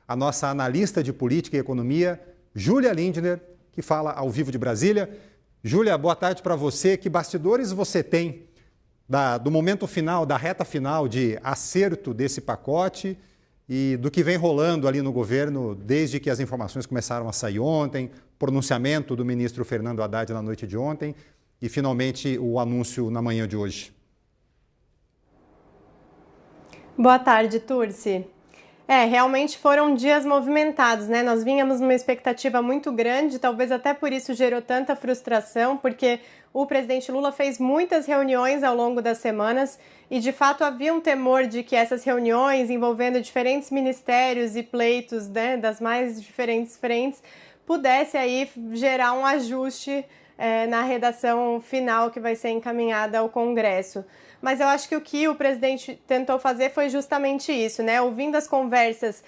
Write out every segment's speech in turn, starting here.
a nossa analista de política e economia, Júlia Lindner, que fala ao vivo de Brasília. Júlia, boa tarde para você. Que bastidores você tem do momento final, da reta final de acerto desse pacote e do que vem rolando ali no governo desde que as informações começaram a sair ontem, pronunciamento do ministro Fernando Haddad na noite de ontem e finalmente o anúncio na manhã de hoje? Boa tarde, Turci. Realmente foram dias movimentados, né? Nós vínhamos numa expectativa muito grande, talvez até por isso gerou tanta frustração, porque o presidente Lula fez muitas reuniões ao longo das semanas e, de fato, havia um temor de que essas reuniões envolvendo diferentes ministérios e pleitos, né, das mais diferentes frentes, pudesse aí gerar um ajuste na redação final que vai ser encaminhada ao Congresso. Mas eu acho que o que o presidente tentou fazer foi justamente isso, né? Ouvindo as conversas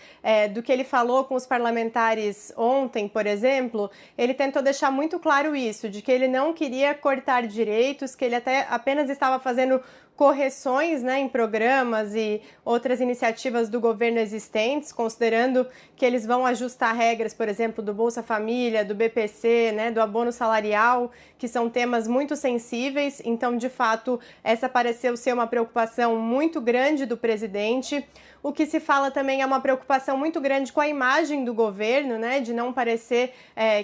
do que ele falou com os parlamentares ontem, por exemplo, ele tentou deixar muito claro isso, de que ele não queria cortar direitos, que ele até apenas estava fazendo correções, né, em programas e outras iniciativas do governo existentes, considerando que eles vão ajustar regras, por exemplo, do Bolsa Família, do BPC, né, do abono salarial, que são temas muito sensíveis. Então, de fato, essa pareceu ser uma preocupação muito grande do presidente. O que se fala também é uma preocupação muito grande com a imagem do governo, né, de não parecer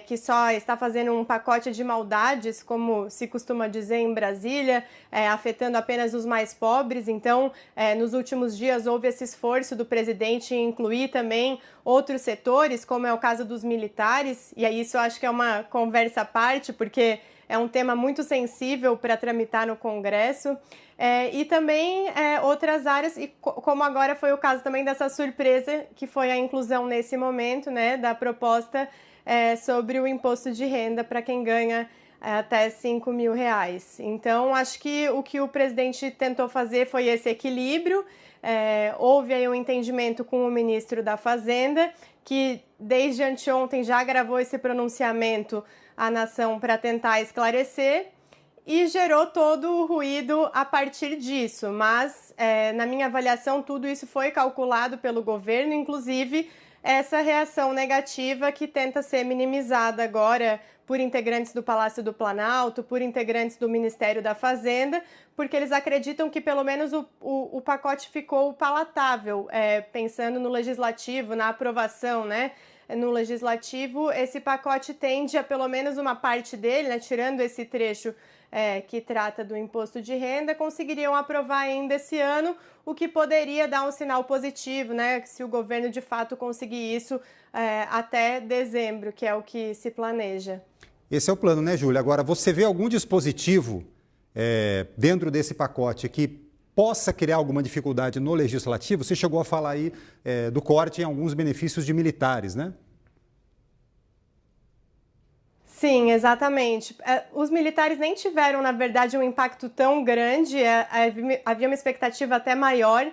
que só está fazendo um pacote de maldades, como se costuma dizer em Brasília, afetando apenas os mais pobres. Então, nos últimos dias houve esse esforço do presidente em incluir também outros setores, como é o caso dos militares, e aí isso eu acho que é uma conversa à parte, porque é um tema muito sensível para tramitar no Congresso. E também outras áreas, e como agora foi o caso também dessa surpresa, que foi a inclusão nesse momento, né, da proposta sobre o imposto de renda para quem ganha até R$5 mil. Então, acho que o que o presidente tentou fazer foi esse equilíbrio. Houve aí um entendimento com o ministro da Fazenda, que desde anteontem já gravou esse pronunciamento à nação para tentar esclarecer, e gerou todo o ruído a partir disso. Mas, na minha avaliação, tudo isso foi calculado pelo governo, inclusive essa reação negativa que tenta ser minimizada agora por integrantes do Palácio do Planalto, por integrantes do Ministério da Fazenda, porque eles acreditam que pelo menos o pacote ficou palatável, pensando no legislativo, na aprovação, né? No legislativo, esse pacote tende a, pelo menos uma parte dele, né, tirando esse trecho que trata do imposto de renda, conseguiriam aprovar ainda esse ano, o que poderia dar um sinal positivo, né, se o governo de fato conseguir isso até dezembro, que é o que se planeja. Esse é o plano, né, Júlia? Agora, você vê algum dispositivo dentro desse pacote que possa criar alguma dificuldade no legislativo? Você chegou a falar aí do corte em alguns benefícios de militares, né? Sim, exatamente. Os militares nem tiveram, na verdade, um impacto tão grande, havia uma expectativa até maior,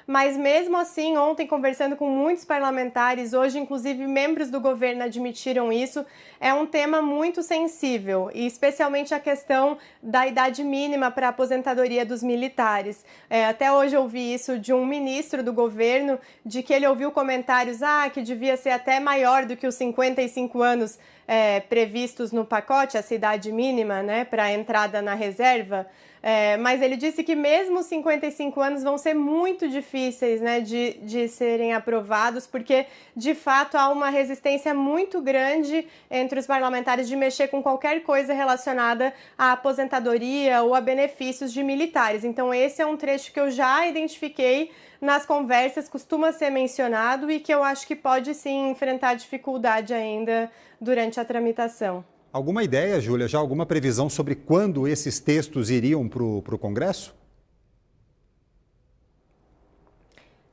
mas mesmo assim, ontem, conversando com muitos parlamentares, hoje, inclusive, membros do governo admitiram isso, é um tema muito sensível, e especialmente a questão da idade mínima para a aposentadoria dos militares. Até hoje eu ouvi isso de um ministro do governo, de que ele ouviu comentários que devia ser até maior do que os 55 anos previstos no pacote, essa idade mínima, né, para a entrada na reserva. Mas ele disse que mesmo os 55 anos vão ser muito difíceis, né, de serem aprovados, porque, de fato, há uma resistência muito grande entre os parlamentares de mexer com qualquer coisa relacionada à aposentadoria ou a benefícios de militares. Então, esse é um trecho que eu já identifiquei nas conversas, costuma ser mencionado e que eu acho que pode, sim, enfrentar dificuldade ainda durante a tramitação. Alguma ideia, Júlia, já alguma previsão sobre quando esses textos iriam para o Congresso?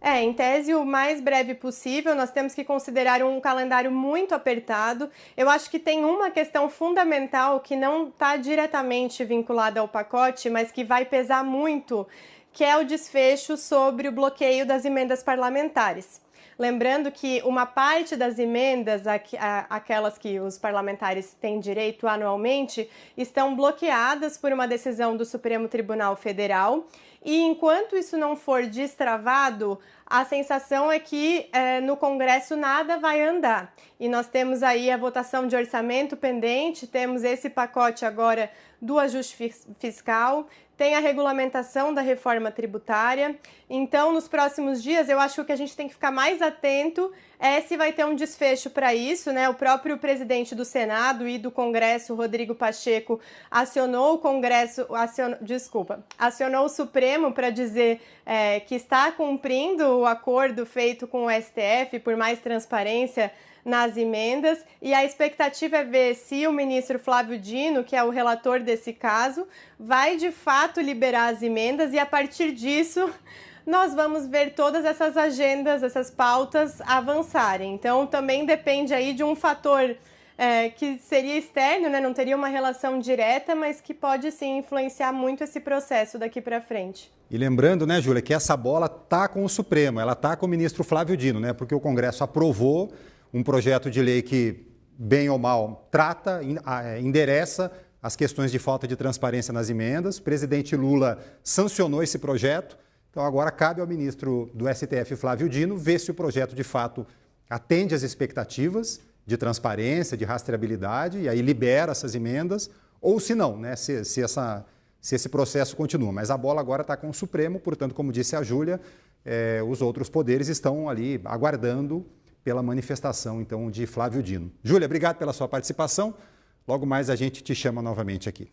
Em tese, o mais breve possível. Nós temos que considerar um calendário muito apertado. Eu acho que tem uma questão fundamental que não está diretamente vinculada ao pacote, mas que vai pesar muito, que é o desfecho sobre o bloqueio das emendas parlamentares. Lembrando que uma parte das emendas, aquelas que os parlamentares têm direito anualmente, estão bloqueadas por uma decisão do Supremo Tribunal Federal. E enquanto isso não for destravado, a sensação é que no Congresso nada vai andar. E nós temos aí a votação de orçamento pendente, temos esse pacote agora do ajuste fiscal, tem a regulamentação da reforma tributária. Então, nos próximos dias, eu acho que o que a gente tem que ficar mais atento é se vai ter um desfecho para isso, né? O próprio presidente do Senado e do Congresso, Rodrigo Pacheco, acionou o Congresso, acionou o Supremo para dizer que está cumprindo o acordo feito com o STF por mais transparência nas emendas, e a expectativa é ver se o ministro Flávio Dino, que é o relator desse caso, vai de fato liberar as emendas, e a partir disso nós vamos ver todas essas agendas, essas pautas avançarem. Então também depende aí de um fator que seria externo, né? Não teria uma relação direta, mas que pode sim influenciar muito esse processo daqui para frente. E lembrando, né, Júlia, que essa bola está com o Supremo, ela está com o ministro Flávio Dino, né? Porque o Congresso aprovou um projeto de lei que, bem ou mal, trata, endereça as questões de falta de transparência nas emendas. O presidente Lula sancionou esse projeto, então agora cabe ao ministro do STF, Flávio Dino, ver se o projeto de fato atende às expectativas de transparência, de rastreabilidade, e aí libera essas emendas, ou se não, né, se esse processo continua. Mas a bola agora está com o Supremo, portanto, como disse a Júlia, os outros poderes estão ali aguardando pela manifestação, então, de Flávio Dino. Júlia, obrigado pela sua participação. Logo mais a gente te chama novamente aqui.